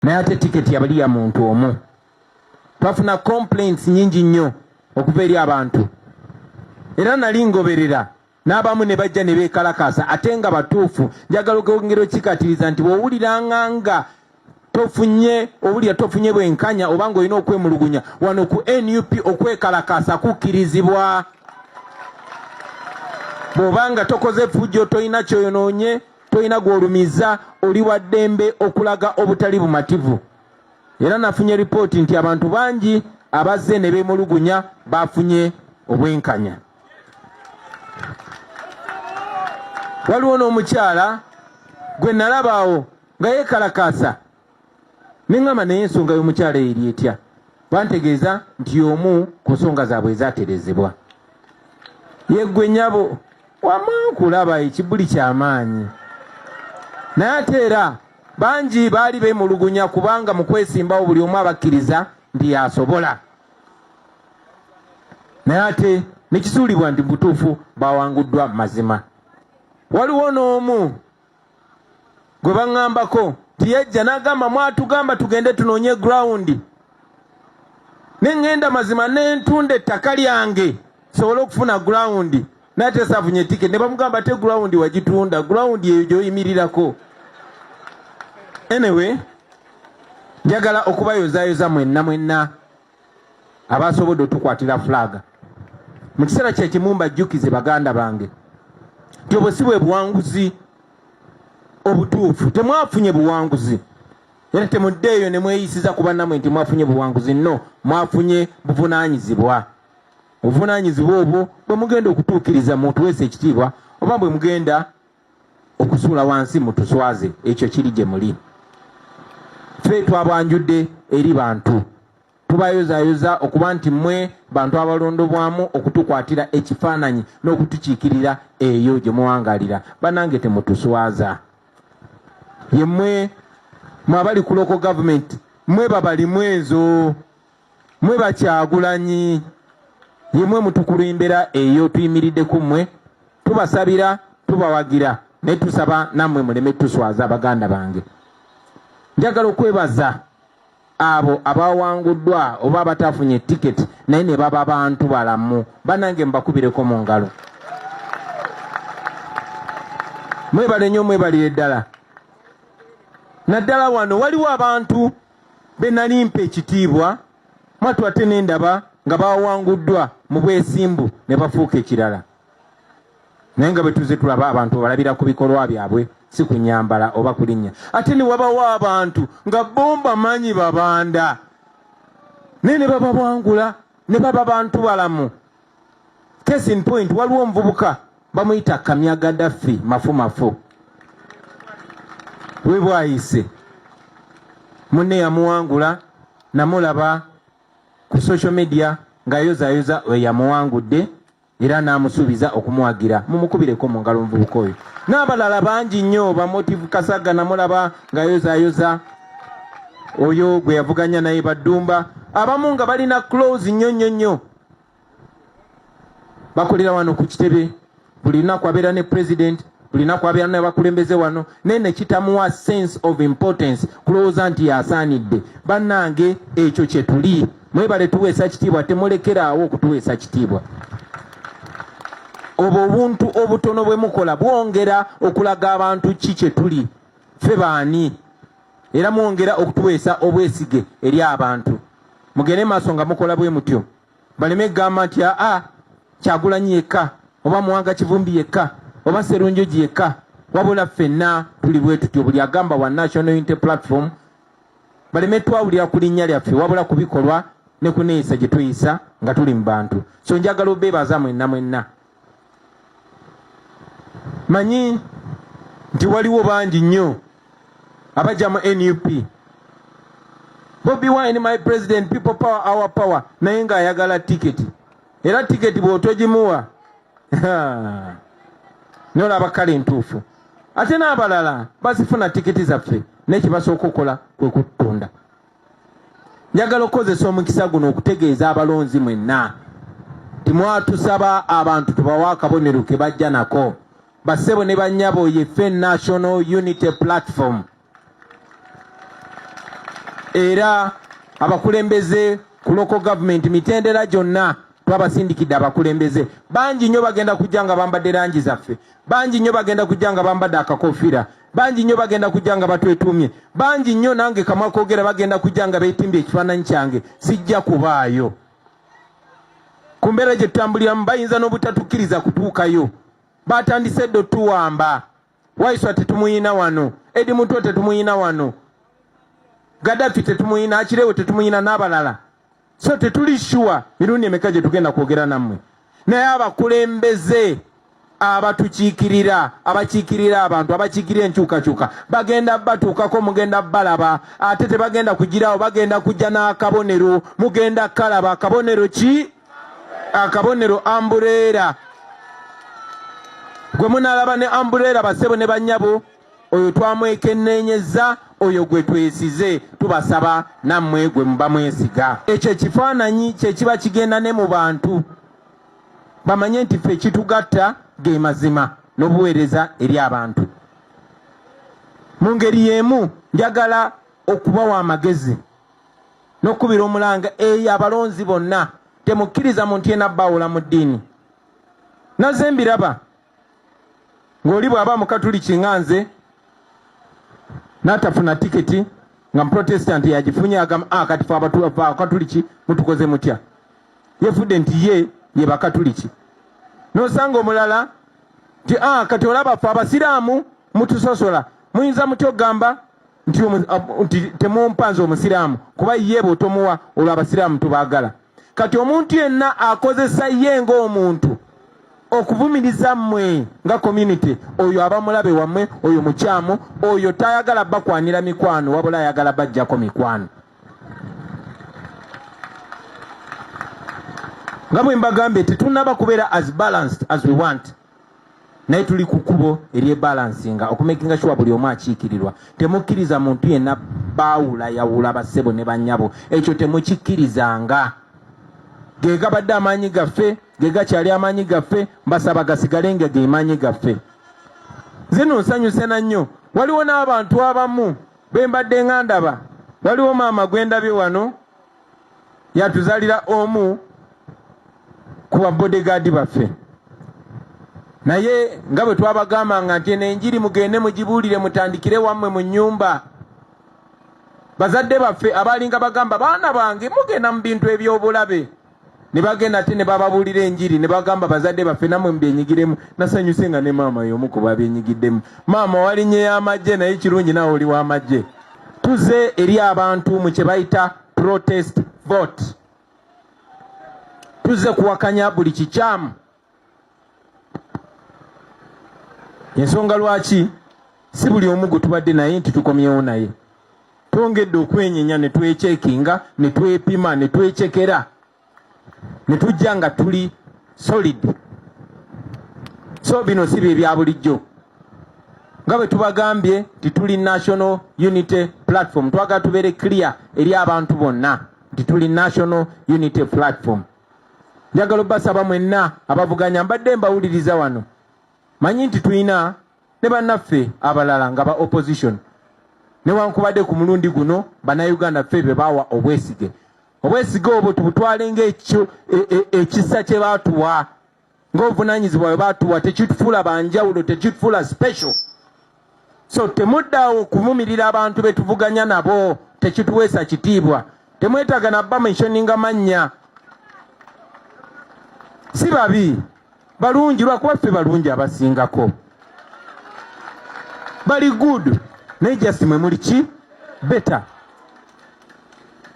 naye ate tiketi yabali ya muntu omu. Twafuna complaints nyingi nnyo okuva eri abantu, era nali ngoberera n'abamu ne bajja ne beekalakaasa ate nga batuufu. Njagala okwongera okikatiriza nti bw'owuliranga nga owulira tofunye bwenkanya oba ng'olina okwemulugunya, wano ku NUP okwekalakaasa kukkirizibwa. Bw'obanga tokoze fujjo, tolina kyoyonoonye, tolina gw'olumiza, oli wa ddembe okulaga obutali bumativu. Era nafunye ripooti nti abantu bangi abazze ne beemulugunya baafunye obwenkanya. Waliwo n'omukyala gwe nalabaawo nga yeekalakaasa, ne ŋŋamba naye ensonga y'omukyala eri etya. Bantegeeza nti y'omu ku nsonga zaabwe ezaaterezebwa. Yeggwe nnyabo wamankulaba ekibuli ky'amaanyi. Naye ate era bangi baali beemulugunya kubanga mu kwesimbawo buli omu abakkiriza nti yasobola. Naye ate ne kisuulibwa nti butuufu bawanguddwa mazima. Waliwo n'omu gwe baŋŋambako nti yejja n'agamba mwatugamba tugende tunoonye ground. Ne ŋŋenda mazima ne ntunda ettaka lyange sobole okufuna ground. Naye ate saafunye ticket. Ne bamugamba ate ground wagitunda, ground eyo gy'oyimirirako. Anyway, njagala okubayozaayoza mwenna abasobodde otukwatira flag. Mu kiseera kyekimu mbajjukize baganda bange nti obwo si bwe buwanguzi obutuufu. Temwafunye buwanguzi, era temuddeeyo ne mweyisiza ku bannammwe nti mwafunye buwanguzi. No, mwafunye buvunaanyizibwa. Obuvunaanyizibwa obwo bwe mugenda okutuukiriza mutuweesa ekitiibwa, oba bwe mugenda okusuula wansi mutuswaze, ekyo kiri gye muli. Ffe twabwanjudde eri bantu, tubayozaayoza okuba nti mmwe bantu abalondobwamu okutukwatira ekifaananyi n'okutukiikirira eyo gye muwangalira. Bannange temutuswaza. Ye mmwe abali ku local government, mmwe babalimu ezo, mmwe Bakyagulanyi, ye mmwe mutukulembera eyo tuyimiridde ku mmwe. Tubasabira, tubawagira, naye tusaba nammwe muleme tuswaza baganda bange. Njagala okwebaza abo abawanguddwa oba abatafunye tiketi naye ne baba bantu balamu. Bannange mbakubireko mu ngalo. Mwebale nnyo, mwebalire ddala. Naddala wano waliwo abantu be nali mpa ekitiibwa, mwatu ate n'endaba nga bawanguddwa mu bwesimbu ne bafuuka ekirala. Naye nga bwe tuze tulaba abantu balabira ku bikolwa byabwe, si ku nnyambala oba ku linnya. Ate ne wabawo abantu nga bomba manyi babanda naye ne babawangula ne baba bantu balamu. Case in point, waliwo omuvubuka bamuyita Kamya Gaddafi mafumafu. We bwayise munne yamuwangula, namulaba ku social media ng'ayozaayoza we yamuwangudde era n'amusuubiza okumuwagira. Mumukubireko mu ngalo omuvubuka oyo. N'abalala bangi nnyo, Bamotive Kasaga namulaba ng'ayozaayoza, oyo gwe yavuganya naye Badumba. Abamu nga balina close nnyo. Bakolera wano ku kitebe, buli lunaku abeera ne president, buli lunaku abeera n'abakulembeze wano, naye ne kitamuwa sense of importance kulowooza nti yasaanidde. Bannange ekyo kye tuli. Mwebale tuweesa kitiibwa, temulekeraawo okutuweesa kitiibwa. Obwo obuntu obutono bwe mukola bwongera okulaga abantu ki kye tuli, ffe baani, era mwongera okutuweesa obwesige eri abantu. Mugende maaso nga mukola bwe mutyo, baleme gamba nti Kyagulanyi yekka oba Muwanga Kivumbi yekka oba Sserunjogi yekka, wabula ffenna tuli bwe tutyo. Buli agamba wa National Unity Platform baleme twawulira ku linnya lyaffe, wabula ku bikolwa ne ku neeyisa gye tuyisa nga tuli mu bantu. So njagala obeebaza mwenna. Manyi nti waliwo bangi nnyo abajja mu NUP. Bobi Wine, my president, people power, our power, naye ng'ayagala tiketi. Era tiketi bw'otogimuwa n'olaba kale entuufu. Ate n'abalala bazifuna tiketi zaffe, naye kye basooka okukola kwe kutunda. Njagala okukozesa omukisa guno okutegeeza abalonzi mwenna nti mwatusaba abantu tubawa akabonero ke bajja nako. Bassebo ne bannyabo, ye ffe National Unity Platform. era abakulembeze ku local government mitendera gyonna twabasindikidde abakulembeze bangi nnyo bagenda kujja nga bambadde langi zaffe, bangi nnyo bagenda kujja nga bambadde akakofiira, bangi nnyo bagenda kujja nga batwetumye, bangi nnyo nange kamwa koogera bagenda kujja nga beetimbye ekifaananyi kyange. Sijja kubaayo. Ku mbeera gye tutambuliramu bayinza n'obutatukkiriza kutuukayo. Batandise ddo tuwamba. Waiswa tetumuyina wano, Edi Muto tetumuyina wano, Gaddafi tetumuyina, Akirewo tetumuyina n'abalala. So tetuli sure mirundi emeka gye tugenda kwogera nammwe. Naye abakulembeze abatukiikirira, abakiikirira abantu, abakiikirira enkyukakyuka bagenda batuukako, mugenda balaba, ate tebagenda kugirawo, bagenda kujja n'akabonero, mugenda kalaba. Akabonero ki? Akabonero ambuleera. Gwe munaalaba ne ambuleera basebo ne bannyabo, oyo twamwekennenyeza, oyo gwe twesize. Tubasaba nammwe gwe muba mwesiga. Ekyo ekifaananyi kye kiba kigenda ne mu bantu bamanye nti ffe ekitugatta ge mazima n'obuweereza eri abantu. Mu ngeri y'emu njagala okubawa amagezi n'okubira omulanga eyo abalonzi bonna temukkiriza muntu yenna baawula mu ddiini. Naze mbiraba ng'oli bw'aba mukatuliki nga nze n'atafuna tiketi nga muprotestant yagifunye agamba kati fe abakatuliki mutukoze mutya. Yefudde nti ye bakatuliki. N'osanga omulala nti kati olaba fe abasiraamu mutusosola. Muyinza mutya okugamba nti temumpanze omusiraamu kuba ye bw'otomuwa olwo abasiraamu tubaagala. Kati omuntu yenna akozesa ye ng'omuntu okuvumiriza mmwe nga community, oyo aba mulabe wammwe, oyo mukyamu, oyo tayagala bakwanira mikwano wabula ayagala bajjako mikwano. Nga bwe mbagambye tetunnaba kubeera as balanced as we want, naye tuli ku kkubo ery'ebalansinga okumakinga sure buli omu akiikirirwa. Temukkiriza muntu yenna baawula yawula bassebo ne bannyabo. Ekyo temukikkirizanga. Ge gabadde amaanyi gaffe, ge gakyali amaanyi gaffe, mbasaba gasigale nga ge maanyi gaffe. Nze nno nsanyuse na nnyo. Waliwo n'abantu abamu be mbadde nga ndaba. Waliwo maama gwe ndabye wano yatuzaalira omu ku babodegaadi baffe. Naye nga bwe twabagambanga nti n'enjiri mugende mugibuulire mutandikire wammwe mu nnyumba. Bazadde baffe abaalinga bagamba baana bange mugenda mu bintu eby'obulabe. Ne bagenda ate ne bababuulira enjiri ne bagamba bazadde baffe nammwe mubyenyigiremu. Nasanyuse nga ne maama y'omu ku babyenyigiddemu. Maama walinnye y'amagye naye kirungi nawe oli w'amagye. Tuze eri abantu mu kye bayita protest vote. Tuze kuwakanya buli kikyamu. Ensonga lwaki si buli omu gwe tubadde naye nti tukomyewo naye. Twongedde okwenyenya ne twecekinga ne twepima ne twecekera ne tujja nga tuli solid. So bino si bye bya bulijjo. Nga bwe tubagambye nti tuli National Unity Platform, twagala tubeere clear eri abantu bonna nti tuli National Unity Platform. Njagala obbasaba mwenna abavuganya mbadde mbawuliriza wano. Manyi nti tulina ne bannaffe abalala nga ba opposition. Newankubadde ku mulundi guno bannayuganda ffe be baawa obwesige. Obwesige obwo tubutwale ng'ekyo ekisa kye baatuwa, ng'obuvunaanyizibwa bwe baatuwa. Tekitufuula banjawulo, tekitufuula special. So temuddawo kumumirira abantu be tuvuganya nabo, tekituweesa kitiibwa. Temwetaaga nabba mentioninga mannya. Si babi, balungi, lwakuba ffe balungi abasingako. Bali good, naye just mwe muli ki better.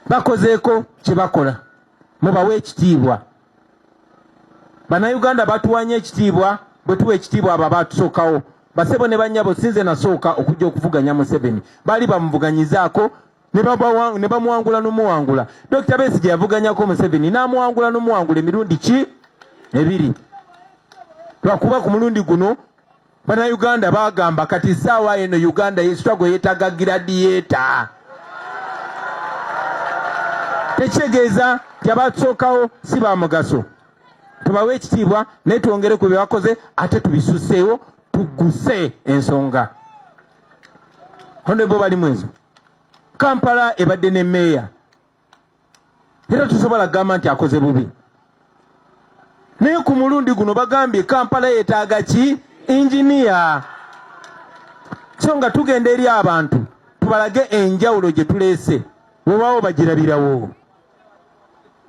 Bakozeeko kye bakola, mubawe ekitiibwa. Bannayuganda batuwanya ekitiibwa bwe tuwa ekitiibwa abo abaatusookawo. Basebo ne bannyabo sinze nasooka okujja okuvuganya Museveni. Baali bamuvuganyizaako ne bamuwangula n'omuwangula. Dr. Besigye yavuganyako Museveni n'amuwangula n'omuwangula emirundi ki? Ebiri. Lwakuba ku mulundi guno bannayuganda baagamba kati ssaawa eno Uganda struggle yeetaaga gladiator. Tekitegeeza nti abaatusookawo si ba mugaso. Tubawe ekitiibwa naye twongere ku bye bakoze ate tubisuseewo tugguse ensonga. Honorable Balimwezo, Kampala ebadde ne meeya era tusobola kugamba nti akoze bubi naye ku mulundi guno bagambye Kampala yeetaaga ki injiniya so nga tugenda eri abantu tubalage enjawulo gye tuleese webaawo bagirabirawo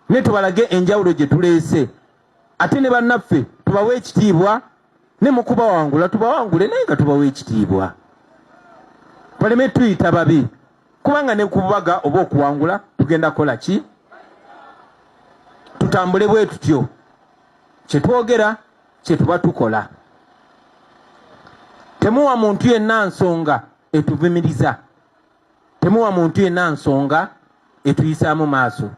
ne tubalage enjawulo gye tuleese ate ne bannaffe tubawe ekitiibwa ne mu kubawangula tubawangule naye nga tubawe ekitiibwa baleme tuyita babi kubanga ne kubaga oba okuwangula tugenda kukola ki tutambule bwe tutyo kyetwogera kyetuba tukola temuwa muntu yenna nsonga etuvumiriza temuwa muntu yenna nsonga etuyisaamu maaso